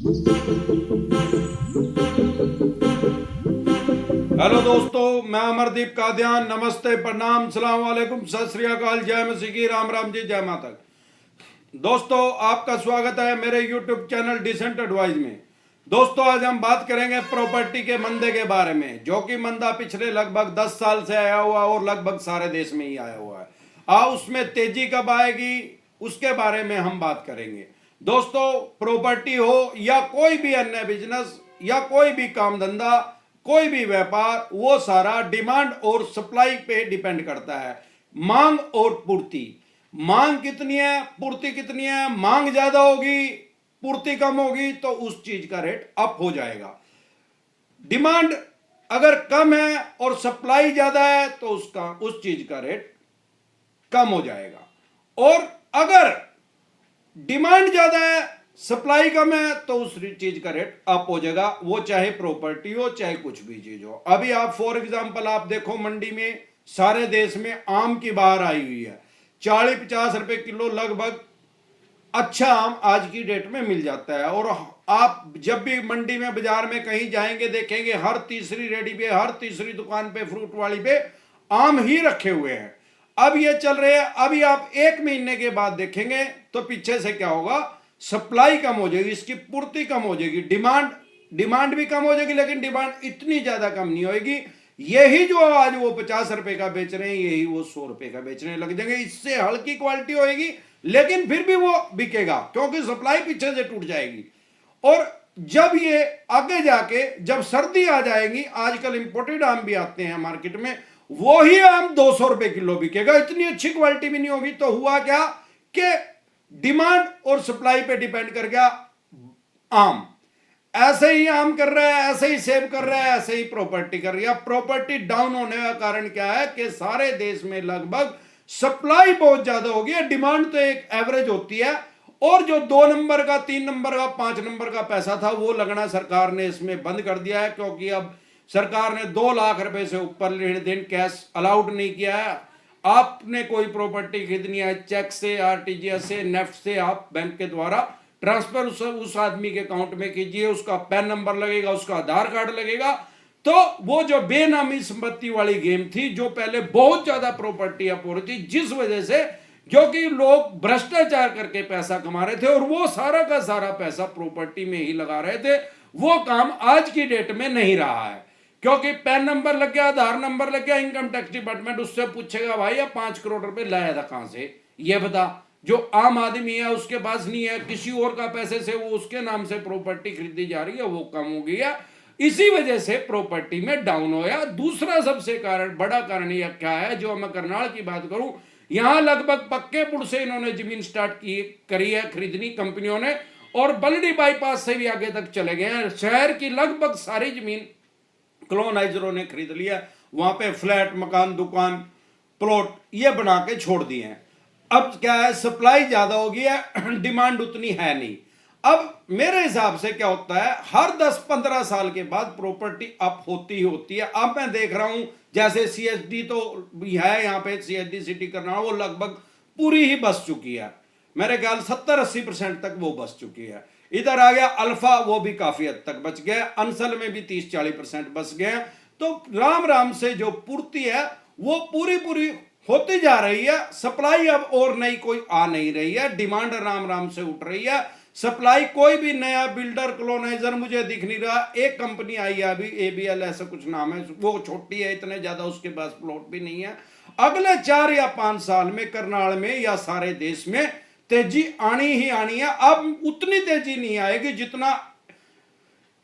Hello दोस्तों, मैं अमरदीप कादियान। नमस्ते, प्रणाम, सलाम वालेकुम, सत श्री अकाल, जय मसीह की, राम राम जी, जय माता। दोस्तों, आपका स्वागत है मेरे यूट्यूब चैनल डिसेंट एडवाइज में। दोस्तों, आज हम बात करेंगे प्रॉपर्टी के मंदे के बारे में, जो कि मंदा पिछले लगभग 10 साल से आया हुआ और लगभग सारे देश में ही आया हुआ है। उसमें तेजी कब आएगी उसके बारे में हम बात करेंगे। दोस्तों, प्रॉपर्टी हो या कोई भी अन्य बिजनेस या कोई भी काम धंधा, कोई भी व्यापार, वो सारा डिमांड और सप्लाई पे डिपेंड करता है। मांग और पूर्ति। मांग कितनी है, पूर्ति कितनी है। मांग ज्यादा होगी, पूर्ति कम होगी, तो उस चीज का रेट अप हो जाएगा। डिमांड अगर कम है और सप्लाई ज्यादा है तो उस चीज का रेट कम हो जाएगा। और अगर डिमांड ज्यादा है, सप्लाई कम है, तो उस चीज का रेट अप हो जाएगा, वो चाहे प्रॉपर्टी हो चाहे कुछ भी चीज हो। अभी आप फॉर एग्जांपल आप देखो, मंडी में सारे देश में आम की बहार आई हुई है। 40-50 रुपए किलो लगभग अच्छा आम आज की डेट में मिल जाता है। और आप जब भी मंडी में बाजार में कहीं जाएंगे, देखेंगे हर तीसरी रेडी पे, हर तीसरी दुकान पे, फ्रूट वाली पे आम ही रखे हुए हैं। अब ये चल रहे हैं। अभी आप 1 महीने के बाद देखेंगे तो पीछे से क्या होगा, सप्लाई कम हो जाएगी, इसकी पूर्ति कम हो जाएगी, डिमांड भी कम हो जाएगी, लेकिन डिमांड इतनी ज्यादा कम नहीं होगी। यही जो आज वो 50 रुपए का बेच रहे हैं, यही वो 100 रुपए का बेचने लग जाएंगे। इससे हल्की क्वालिटी होगी, लेकिन फिर भी वो बिकेगा, क्योंकि सप्लाई पीछे से टूट जाएगी। और जब ये आगे जाके जब सर्दी आ जाएगी, आजकल इंपोर्टेड आम भी आते हैं मार्केट में, वो ही आम 200 रुपए किलो बिकेगा। इतनी अच्छी क्वालिटी भी नहीं होगी। तो हुआ क्या कि डिमांड और सप्लाई पे डिपेंड कर गया आम। ऐसे ही आम कर रहा है, ऐसे ही सेब कर रहा है, ऐसे ही प्रॉपर्टी कर रही है। प्रॉपर्टी डाउन होने का कारण क्या है कि सारे देश में लगभग सप्लाई बहुत ज्यादा हो गई है, डिमांड तो एक एवरेज होती है। और जो 2 नंबर का, 3 नंबर का, 5 नंबर का पैसा था, वो लगना सरकार ने इसमें बंद कर दिया है, क्योंकि अब सरकार ने 2 लाख रुपए से ऊपर लेन देन कैश अलाउड नहीं किया है। आपने कोई प्रॉपर्टी खरीदनी है, चेक से, आरटीजीएस से, नेफ्ट से, आप बैंक के द्वारा ट्रांसफर उस आदमी के अकाउंट में कीजिए। उसका पैन नंबर लगेगा, उसका आधार कार्ड लगेगा। तो वो जो बेनामी संपत्ति वाली गेम थी, जो पहले बहुत ज्यादा प्रॉपर्टी अप हो रही थी, जिस वजह से क्योंकि लोग भ्रष्टाचार करके पैसा कमा रहे थे और वो सारा का सारा पैसा प्रॉपर्टी में ही लगा रहे थे, वो काम आज की डेट में नहीं रहा है। क्योंकि पैन नंबर लग गया, आधार नंबर लग गया, इनकम टैक्स डिपार्टमेंट उससे पूछेगा, भाई ये 5 करोड़ रुपए लाया था कहां से, ये बता। जो आम आदमी है उसके पास नहीं है, किसी और का पैसे से वो उसके नाम से प्रॉपर्टी खरीदी जा रही है, वो कम हो गई है। इसी वजह से प्रॉपर्टी में डाउन होया। दूसरा सबसे बड़ा कारण यह क्या है, जो मैं करनाल की बात करूं, यहां लगभग पक्के पुल से इन्होंने जमीन स्टार्ट करी है खरीदनी कंपनियों ने, और बलडी बाईपास से भी आगे तक चले गए हैं। शहर की लगभग सारी जमीन कॉलोनाइजरों ने खरीद लिया। वहां पे फ्लैट, मकान, दुकान, प्लॉट ये बना के छोड़ दिए हैं। अब क्या है, सप्लाई ज्यादा हो गई है, डिमांड उतनी है नहीं। अब मेरे हिसाब से क्या होता है, हर 10-15 साल के बाद प्रॉपर्टी अप होती ही होती है। अब मैं देख रहा हूं जैसे सीएसडी तो है यहाँ पे, सीएसडी सिटी करना, वो लगभग पूरी ही बस चुकी है। मेरे ख्याल 70-80% तक वो बच चुकी है। इधर आ गया अल्फा, वो भी काफी हद तक बच गया। अंसल में भी 30-40% बच गए। तो राम राम से जो पूर्ति है वो पूरी होती जा रही है। सप्लाई अब और नई कोई आ नहीं रही है, डिमांड राम राम से उठ रही है। सप्लाई कोई भी नया बिल्डर, कॉलोनाइजर मुझे दिख नहीं रहा। एक कंपनी आई है अभी, एबीएल ऐसा कुछ नाम है, वो छोटी है, इतने ज्यादा उसके पास प्लॉट भी नहीं है। अगले 4 या 5 साल में करनाल में या सारे देश में तेजी आनी ही आनी है। अब उतनी तेजी नहीं आएगी जितना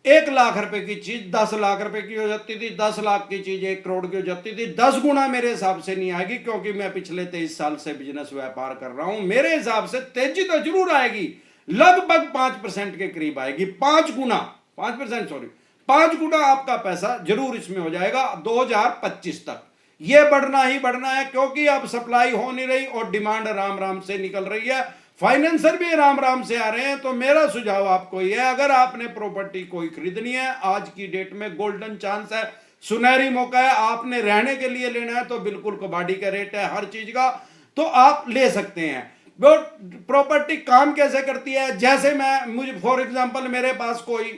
1 लाख रुपए की चीज 10 लाख रुपए की हो जाती थी, 10 लाख की चीज 1 करोड़ की हो जाती थी। 10 गुना मेरे हिसाब से नहीं आएगी, क्योंकि मैं पिछले 23 साल से बिजनेस व्यापार कर रहा हूं। मेरे हिसाब से तेजी तो जरूर आएगी, लगभग 5% के करीब आएगी। 5 गुना, 5% सॉरी, 5 गुना आपका पैसा जरूर इसमें हो जाएगा 2025 तक। ये बढ़ना ही बढ़ना है, क्योंकि अब सप्लाई हो नहीं रही और डिमांड राम राम से निकल रही है। फाइनेंसर भी राम राम से आ रहे हैं। तो मेरा सुझाव आपको यह है, अगर आपने प्रॉपर्टी कोई खरीदनी है, आज की डेट में गोल्डन चांस है, सुनहरी मौका है। आपने रहने के लिए लेना है तो बिल्कुल कबाड़ी का रेट है हर चीज का, तो आप ले सकते हैं। वो प्रॉपर्टी काम कैसे करती है, जैसे मुझे फॉर एग्जांपल मेरे पास कोई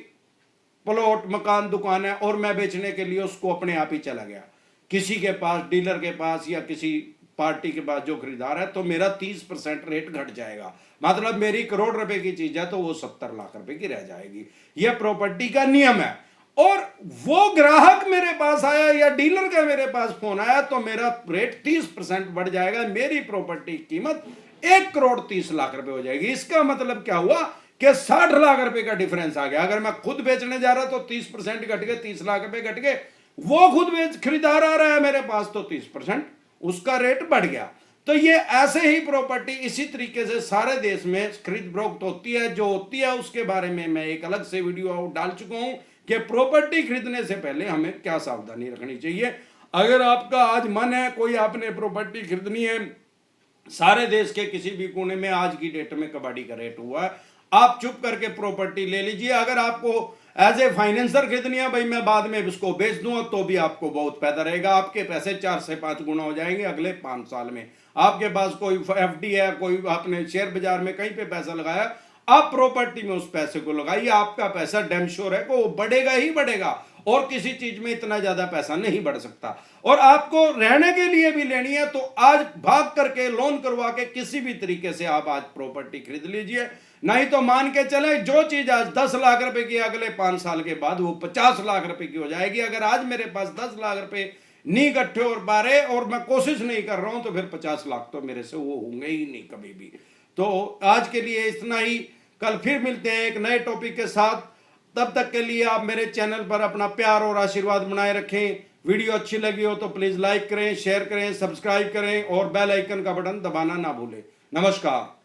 प्लॉट मकान दुकान है और मैं बेचने के लिए उसको अपने आप ही चला गया किसी के पास, डीलर के पास या किसी पार्टी के पास जो खरीदार है, तो मेरा 30% रेट घट जाएगा। मतलब मेरी करोड़ रुपए की चीज है तो वो 70 लाख रुपए की रह जाएगी। यह प्रॉपर्टी का नियम है। और वो ग्राहक मेरे पास आया या डीलर का मेरे पास फोन आया तो मेरा रेट 30% बढ़ जाएगा, मेरी प्रॉपर्टी की कीमत 1,30,00,000 रुपए हो जाएगी। इसका मतलब क्या हुआ कि 60 लाख रुपए का डिफरेंस आ गया। अगर मैं खुद बेचने जा रहा तो 30% घट गए, 30 लाख रुपए घट गए। वो खुद खरीदार आ रहा है मेरे पास तो 30% उसका रेट बढ़ गया। तो ये ऐसे ही प्रॉपर्टी इसी तरीके से सारे देश में खरीद फरोख्त होती है। जो होती है उसके बारे में मैं एक अलग से वीडियो डाल चुका हूं कि प्रॉपर्टी खरीदने से पहले हमें क्या सावधानी रखनी चाहिए। अगर आपका आज मन है कोई आपने प्रॉपर्टी खरीदनी है, सारे देश के किसी भी कोने में आज की डेट में कबाड़ी का रेट हुआ है, आप चुप करके प्रॉपर्टी ले लीजिए। अगर आपको एज ए फाइनेंसर खरीदनी है, भाई मैं बाद में इसको बेच दूंगा, तो भी आपको बहुत फायदा रहेगा। आपके पैसे 4 से 5 गुना हो जाएंगे अगले 5 साल में। आपके पास कोई एफडी है, कोई आपने शेयर बाजार में कहीं पे पैसा लगाया, आप प्रॉपर्टी में उस पैसे को लगाइए, आपका पैसा डैम श्योर है कि वो बढ़ेगा ही बढ़ेगा। और किसी चीज में इतना ज्यादा पैसा नहीं बढ़ सकता। और आपको रहने के लिए भी लेनी है तो आज भाग करके लोन करवा के किसी भी तरीके से आप आज प्रॉपर्टी खरीद लीजिए। नहीं तो मान के चले जो चीज आज 10 लाख रुपए की अगले 5 साल के बाद वो 50 लाख रुपए की हो जाएगी। अगर आज मेरे पास 10 लाख रुपए नहीं इकट्ठे और बारे और मैं कोशिश नहीं कर रहा हूं तो फिर 50 लाख तो मेरे से वो होंगे ही नहीं कभी भी। तो आज के लिए इतना ही, कल फिर मिलते हैं एक नए टॉपिक के साथ। तब तक के लिए आप मेरे चैनल पर अपना प्यार और आशीर्वाद बनाए रखें। वीडियो अच्छी लगी हो तो प्लीज लाइक करें, शेयर करें, सब्सक्राइब करें और बेल आइकन का बटन दबाना ना भूलें। नमस्कार।